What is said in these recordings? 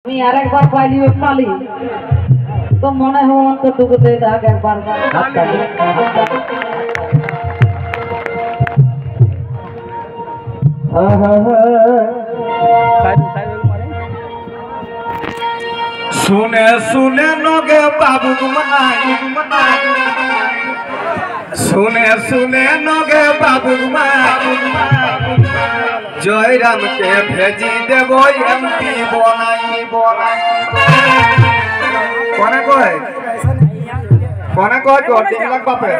আমি আরেকবার পাইলি পালি তো মনে হয় অন্তটুকু দেখ একবার सुने सुने नगे बाबू गुमाई सुने सुने नगे बाबू गुमाई जयराम के भेजी देबो एमपी बनाई बनाई कोने कोई को डिंगलक बापे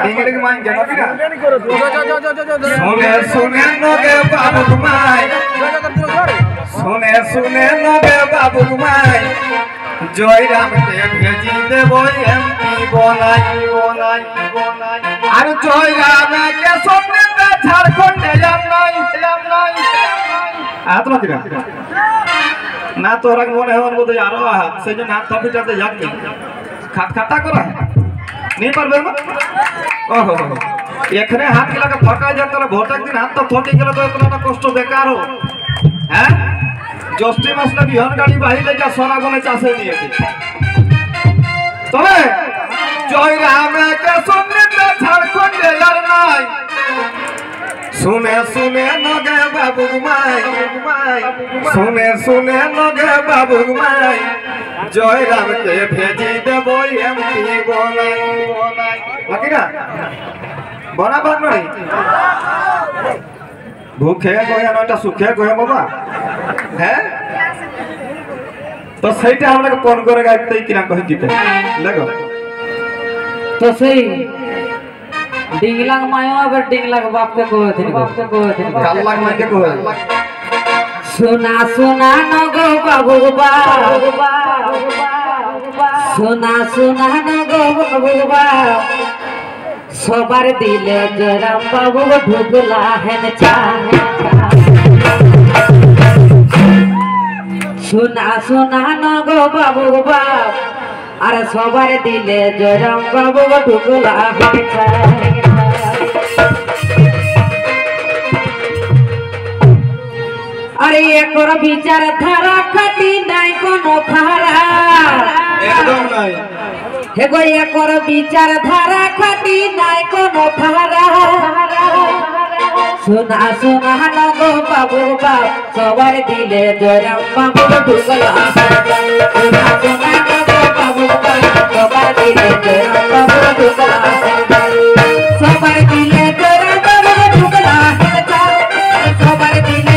डिंगलिक मान के नबीना सुने सुने नगे बाबू गुमाई सुने सुने नगे बाबू गुमाई जयराम के भेजी देबो एमपी बनाई बनाई बनाई আর জয়রাম के सामने झारखंड जाम नहीं आत मत ना तोरा মনে হয় বলতে আরো সেই জন্য হাত থাপিটাতে যাচ্ছে খাট খাটা করা नहीं পারবে না ओहो এখানে হাত গিলাকে ফাঁকা যায় তাহলে ভোট একদিন হাত তো ফটি গেল তো এতটা কষ্ট বেকার हो हैं জ্যৈষ্ঠ মাস না বিহন গাড়ি বাহিলে যা সোনা গনে চাষে নিয়েছে তবে জয়রামকে সামনে ঝাড়খণ্ডে আর নাই सुने सुने नगे बाबू गुमाई सुने सुने नगे बाबू गुमाई जयराम के भेजी देबो एमपी बनाई बनाई बाकी ना बराबर नहीं भूखे गया ना सुखे गया बाबा हैं तो সেইটা আমাকে কোন করে গাইতে কিনা কই দিতে লাগো তো সেই डिंगलंग मायो अगर डिंगलंग बाप के को काललांग माय के को सुना सुना नगो बाबू बा सुना सुना नगो बाबू बा सबार दिले जयराम बाबू ढुकला है चा सुना सुना नगो बाबू बा अरे सबार दिले जयराम बाबू ढुकला है चा अरे एक विचार धारा खटी नहीं कोनो खारा एकदम नहीं हे गो एक विचार धारा खटी नहीं कोनो खारा सुना सुना नगो बाबू बाप सवार दिले जयराम बाबू ढुकला सुना सुना नगो बाबू बाप सवार दिले जयराम बाबू ढुकला सवार दिले जयराम बाबू ढुकला सवार दिले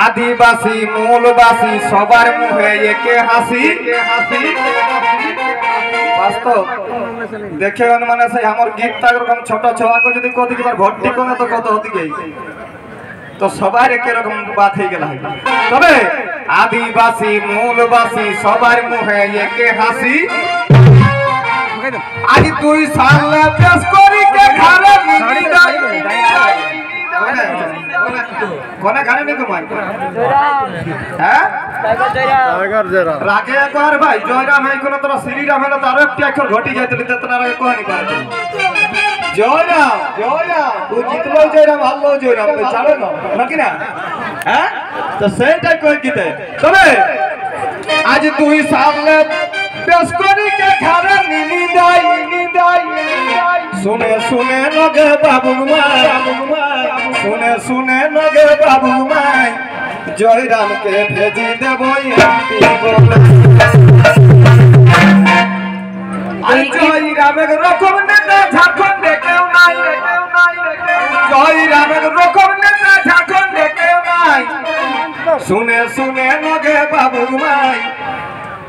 आदिवासी मूलवासी सबार मुहे एके हासी वास्तव देखे माने से हमर गीत तक रकम छोट छवा को जदी कथि के बार भट्टी कोने तो कत होती गई तो सबार एके रकम बात हे गेला तबे आदिवासी मूलवासी सबार मुहे एके हासी आज 2 साल पेश करी के घरे मिली जाई कोने खाने नहीं कमाई हैं टाइगर जरा राके एकबार भाई जयराम है कोन तोरा श्रीराम है तो आरो एक अक्षर घटी जायतली तेतना रे कोनी पारे जयराम जयराम तू जितलो जयराम हल्लो जयराम तो चलो ना ना कि ना हैं तो सेटा कोई किते तबे आज 2 साल पेश करी के खाना नीनी दाई सुने सुने नगे बाबू माई सुने सुने नगे बाबू माई जय राम के भेजी देबो जय रामेर रकम नेता झारखंड केउ নাই जय रामेर रकम नेता झारखंड केउ নাই सुने सुने नगे बाबू माई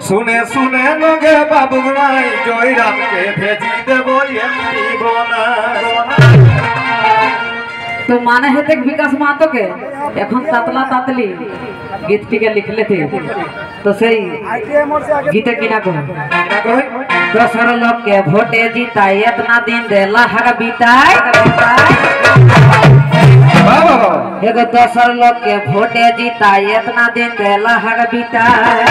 सुने सुने नगे बाबू माई जय राम के भेजी देबो एमपी बना तो माने हेते विकास महतो के এখন তাতলা তাতলি গীতটিকে লিখলে थे तो सही गीते की ना कहो दोसर लोग के भोटे जीताए इतना दिन देला हर बिताए एगो दोसर लोग के भोटे जीताए इतना दिन देला हर बिताए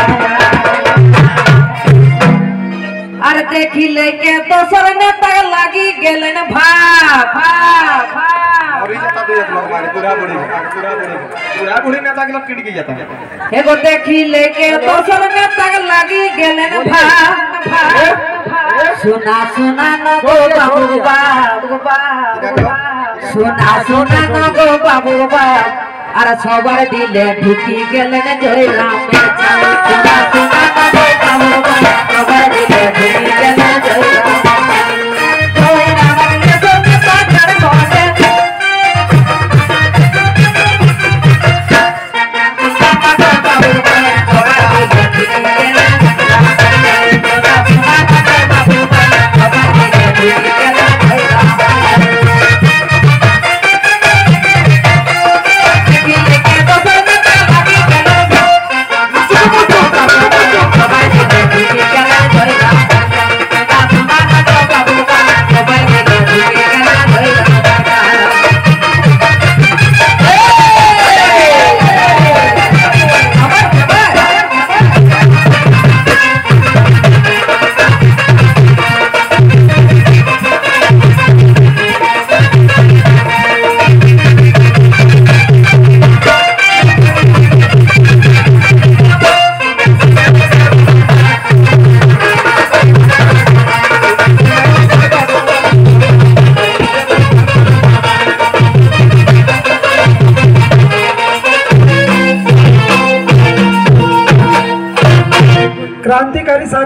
अरे देखी लेके दोसर नेता लगी गेलन भाग और ये जाता तो एक लोग मारे पूरा बूढ़ी नेता के लोग किट की जाता है एगो देखी लेके दोसर नेता लगी गेलन भाग सुना सुना न गो बाबू सुना सुना न गो बाबू अरे सबर दिले ढुकी गेलन जय राम में सुना सुना न गो बाबू सबर दिले ढुकी गेलन जय राम क्रांतिकारी